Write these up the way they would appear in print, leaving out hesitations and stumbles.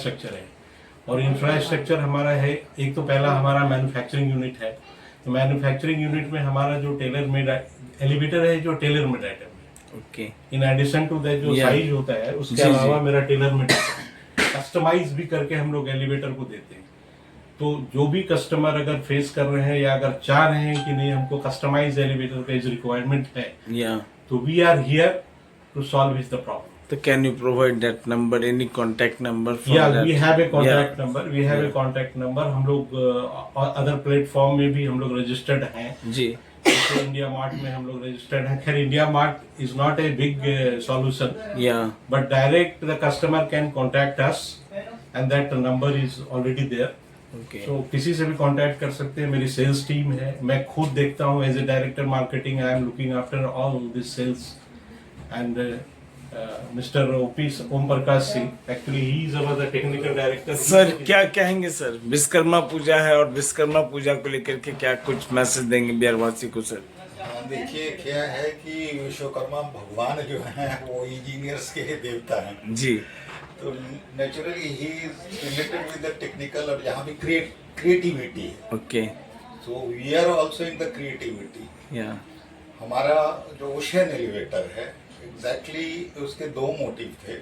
Infrastructure है। और infrastructure हमारा है, एक तो पहला हमारा मैन्युफैक्चरिंग यूनिट है। तो मैन्युफैक्चरिंग यूनिट में हमारा जो टेलर मेड एलिवेटर है, जो टेलर मेड आइटम है। Okay. In addition to that जो साइज होता है, उसके अलावा मेरा टेलर मेड कस्टमाइज भी करके हम लोग एलिवेटर को देते हैं। तो जो भी कस्टमर अगर फेस कर रहे हैं या अगर चाह रहे हैं कि नहीं हमको कस्टमाइज एलिवेटर का इस रिक्वायरमेंट है, तो we are here to solve is the problem. So can you provide that number, any contact number for Yeah, that? we have a contact number. We have a contact number. हम लोग other platform में भी हम लोग registered हैं जी। जैसे India mart में हम लोग रजिस्टर्ड हैं। खैर India Mart is not a big solution, but direct the customer can contact us and that number is already there. तो किसी से भी कांटेक्ट कर सकते हैं। मेरी सेल्स टीम है, मैं खुद देखता हूँ as a director marketing, I am looking after all this sales. And mister Om Prakash Singh, actually he is our the technical director. Sir क्या कहेंगे सर, विश्वकर्मा पूजा है और विश्वकर्मा पूजा को लेकर के क्या कुछ मैसेज देंगे बिहारवासी को सर? देखिए क्या है कि विश्वकर्मा भगवान जो है वो इंजीनियर्स के देवता हैं जी। तो naturally he is related with the technical, और यहाँ भी क्रिएटिविटी है। Okay. So we are also in the creativity. या हमारा जो ओशियन एलिवेटर है, एग्जैक्टली उसके दो मोटिव थे।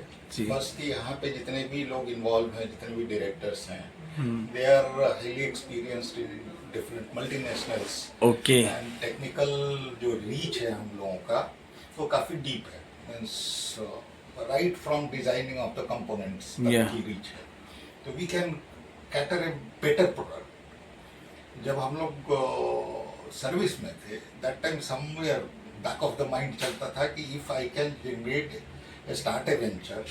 फर्स्ट कि यहाँ पे जितने भी लोग इन्वॉल्व हैं, जितने भी डायरेक्टर्स हैं, they are highly experienced in different multinationals. Okay. And technical जो रीच है हम लोगों का वो काफी डीप है, means right from designing of the components की रीच है। तो we can cater a better product. जब हम लोग सर्विस में थे, that time somewhere back of the mind चलता था कि if I can generate start a venture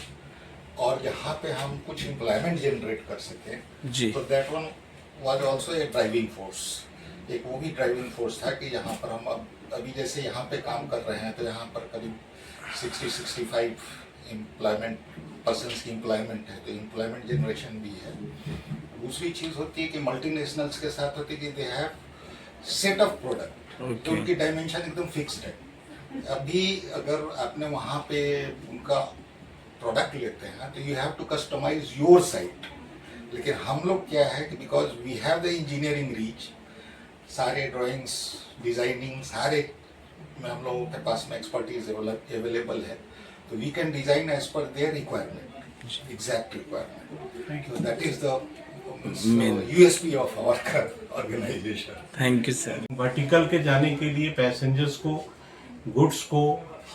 और यहाँ पे हम कुछ एम्प्लॉयमेंट जनरेट कर सकें जी, तो that one was also a driving force. एक वो भी ड्राइविंग फोर्स था कि यहाँ पर हम अभी जैसे यहाँ पे काम कर रहे हैं तो यहाँ पर करीब 60-65 एम्प्लॉयमेंट पर्सन्स की एम्प्लॉयमेंट है, तो एम्प्लॉयमेंट जनरेशन भी है। दूसरी चीज़ होती है कि मल्टीनेशनल्स के साथ होती है कि they have set of product, तो उनकी डायमेंशन एकदम फिक्स्ड है। अभी अगर आपने वहाँ पे उनका प्रोडक्ट लेते हैं तो you have to customise your site. लेकिन हम लोग क्या है कि because we have the engineering reach, सारे ड्राइंग्स डिजाइनिंग सारे में हम लोगों के पास में एक्सपर्टीज अवेलेबल है, तो we can design as per their requirement, exact requirement. So that is the USP of our organisation. Thank you sir. Vertical के जाने के लिए पैसेंजर्स को, गुड्स को,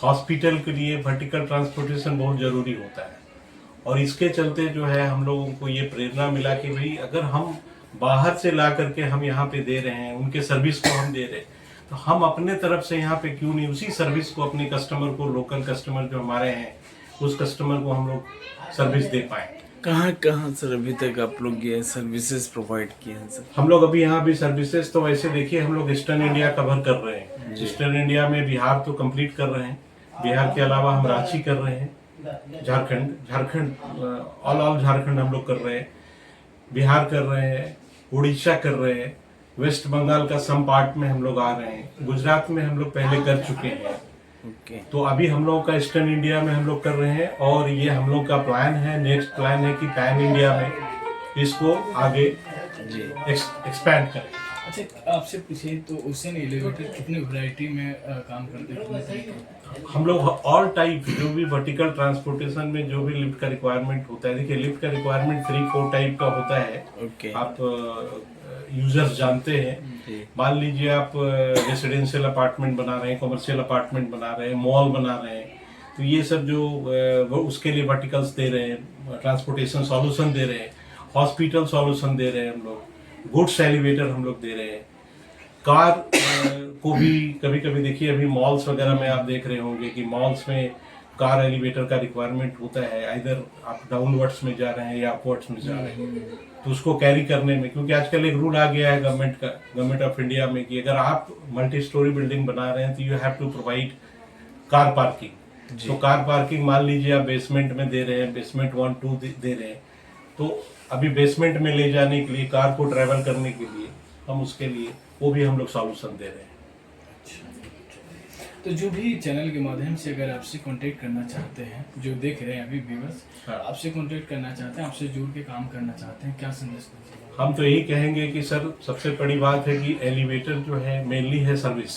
हॉस्पिटल के लिए वर्टिकल ट्रांसपोर्टेशन बहुत जरूरी होता है। और इसके चलते जो है हम लोगों को ये प्रेरणा मिला कि भाई अगर हम बाहर से ला करके हम यहाँ पे दे रहे हैं, उनके सर्विस को हम दे रहे हैं, तो हम अपने तरफ से यहाँ पे क्यों नहीं उसी सर्विस को अपने कस्टमर को, लोकल कस्टमर जो हमारे हैं, उस कस्टमर को हम लोग सर्विस दे पाए। कहाँ कहाँ सर अभी तक आप लोग ये सर्विसेज प्रोवाइड किए हैं सर? हम लोग अभी यहाँ भी सर्विसेज तो वैसे देखिए हम लोग ईस्टर्न इंडिया कवर कर रहे हैं। ईस्टर्न इंडिया में बिहार तो कंप्लीट कर रहे हैं, बिहार के अलावा हम रांची कर रहे हैं, झारखंड ऑल झारखंड हम लोग कर रहे हैं, बिहार कर रहे हैं, उड़ीसा कर रहे हैं, वेस्ट बंगाल का सम पार्ट में हम लोग आ रहे हैं, गुजरात में हम लोग पहले कर चुके हैं। तो अभी हम लोगों का ईस्टर्न इंडिया में हम लोग कर रहे हैं और ये हम लोग का प्लान है, नेक्स्ट प्लान है कि पैन इंडिया में इसको आगे एक्सपैंड करें। अच्छा आपसे पूछे तो ओशन एलिवेटर कितने वैरायटी में काम करते हैं, कितने तरीके? हम लोग ऑल टाइप जो भी वर्टिकल ट्रांसपोर्टेशन में जो भी लिफ्ट का रिक्वायरमेंट होता है, देखिए लिफ्ट का रिक्वायरमेंट 3-4 टाइप का होता है। आप यूजर्स जानते हैं, मान लीजिए आप रेसिडेंशियल अपार्टमेंट बना रहे हैं, कमर्शियल अपार्टमेंट बना रहे हैं, मॉल बना रहे हैं, तो ये सब जो उसके लिए वर्टिकल्स दे रहे हैं, ट्रांसपोर्टेशन सॉल्यूशन दे रहे हैं, हॉस्पिटल सॉल्यूशन दे रहे हैं हम लोग, गुड्स एलिवेटर हम लोग दे रहे हैं, कार को भी कभी कभी देखिए अभी मॉल्स वगैरह में आप देख रहे होंगे कि मॉल्स में कार एलिवेटर का रिक्वायरमेंट होता है, इधर आप डाउनवर्ड्स में जा रहे हैं या अपवर्ड्स में जा रहे हैं, तो उसको कैरी करने में, क्योंकि आजकल एक रूल आ गया है गवर्नमेंट ऑफ इंडिया में कि अगर आप मल्टी स्टोरी बिल्डिंग बना रहे हैं तो you have to provide car parking. तो कार पार्किंग मान लीजिए आप बेसमेंट में दे रहे हैं, बेसमेंट 1-2 दे रहे हैं, तो अभी बेसमेंट में ले जाने के लिए, कार को ट्रैवल करने के लिए हम उसके लिए वो भी हम लोग सॉल्यूशन दे रहे हैं। तो जो भी चैनल के माध्यम से अगर आपसे कांटेक्ट करना चाहते हैं, जो देख रहे हैं अभी व्यूअर्स, हाँ। आपसे कांटेक्ट करना चाहते हैं, आपसे जुड़ के काम करना चाहते हैं, क्या संदेश दीजिएगा? हम तो यही कहेंगे कि सर सबसे बड़ी बात है कि एलिवेटर जो है मेनली है service,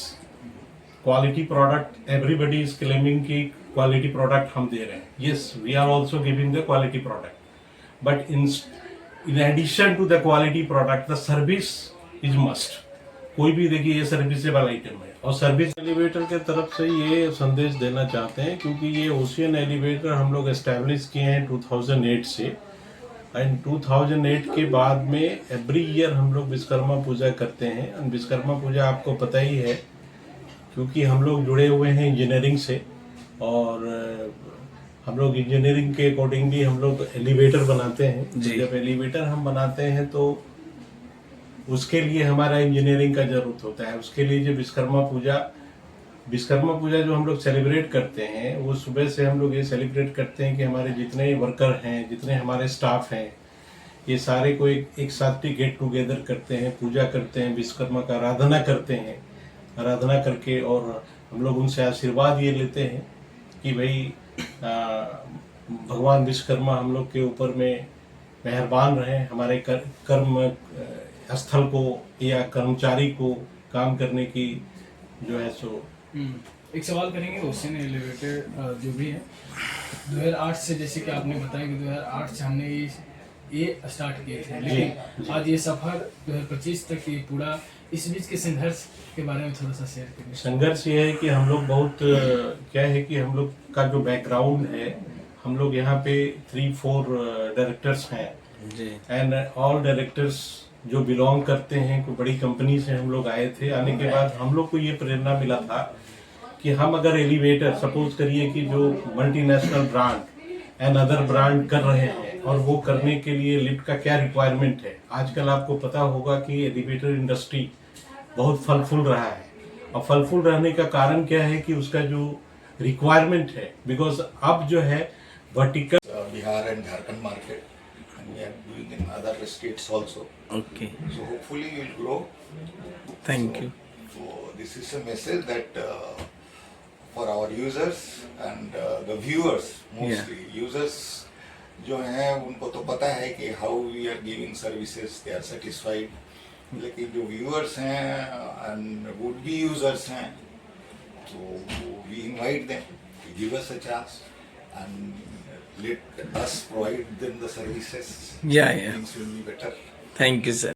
quality product. Everybody is claiming कि क्वालिटी प्रोडक्ट हम दे रहे हैं। Yes, we are also giving the quality product, but in addition to the quality product the service is must. कोई भी देखिए ये सर्विसेबल आइटम है, और सर्विस एलिवेटर के तरफ से ये संदेश देना चाहते हैं, क्योंकि ये ओशियन एलिवेटर हम लोग एस्टेब्लिश किए हैं 2008 से, एंड 2008 के बाद में एवरी ईयर हम लोग विश्वकर्मा पूजा करते हैं। और विश्वकर्मा पूजा आपको पता ही है, क्योंकि हम लोग जुड़े हुए हैं इंजीनियरिंग से, और हम लोग इंजीनियरिंग के अकॉर्डिंगली हम लोग एलिवेटर बनाते हैं। जब एलिवेटर हम बनाते हैं तो उसके लिए हमारा इंजीनियरिंग का जरूरत होता है। उसके लिए जो विश्वकर्मा पूजा जो हम लोग सेलिब्रेट करते हैं, वो सुबह से हम लोग ये सेलिब्रेट करते हैं कि हमारे जितने वर्कर हैं, जितने हमारे स्टाफ हैं, ये सारे को एक साथ ही गेट टुगेदर करते हैं, पूजा करते हैं, विश्वकर्मा का आराधना करते हैं। आराधना करके और हम लोग उनसे आशीर्वाद ये लेते हैं कि भाई भगवान विश्वकर्मा हम लोग के ऊपर में मेहरबान रहें, हमारे कर्म स्थल को या कर्मचारी को काम करने की जो है सो। एक सवाल करेंगे, ओशियन एलिवेटर जो भी है 2008 से, जैसे कि आपने बताया कि 2008 से हमने ये स्टार्ट किए थे, लेकिन आज ये सफर 2025 तक ये पूरा, इस बीच के संघर्ष के बारे में थोड़ा सा शेयर करिए। संघर्ष ये है कि हम लोग बहुत क्या है कि हम लोग का जो बैकग्राउंड है, हम लोग यहाँ पे 3-4 डायरेक्टर्स हैं, एंड ऑल डायरेक्टर्स जो बिलोंग करते हैं कोई बड़ी कंपनी से हम लोग आए थे। आने के बाद हम लोग को ये प्रेरणा मिला था कि हम अगर एलिवेटर सपोज करिए कि जो multinational brand and other brand कर रहे हैं, और वो करने के लिए लिफ्ट का क्या रिक्वायरमेंट है। आजकल आपको पता होगा कि एलिवेटर इंडस्ट्री बहुत फल फूल रहा है, और फल फूल रहने का कारण क्या है कि उसका जो रिक्वायरमेंट है, बिकॉज अब जो है vertical Bihar and Jharkhand market, and we are doing in other states also. Okay. So hopefully we'll grow. Thank you. So this is a message that for our users and the viewers, mostly users जो हैं उनको तो पता है कि how we are giving services, they are satisfied. लेकिन जो viewers हैं and would be users हैं, so we invite them to give us a chance and let us provide them the services. Yeah. Things will be better. Thank you, sir.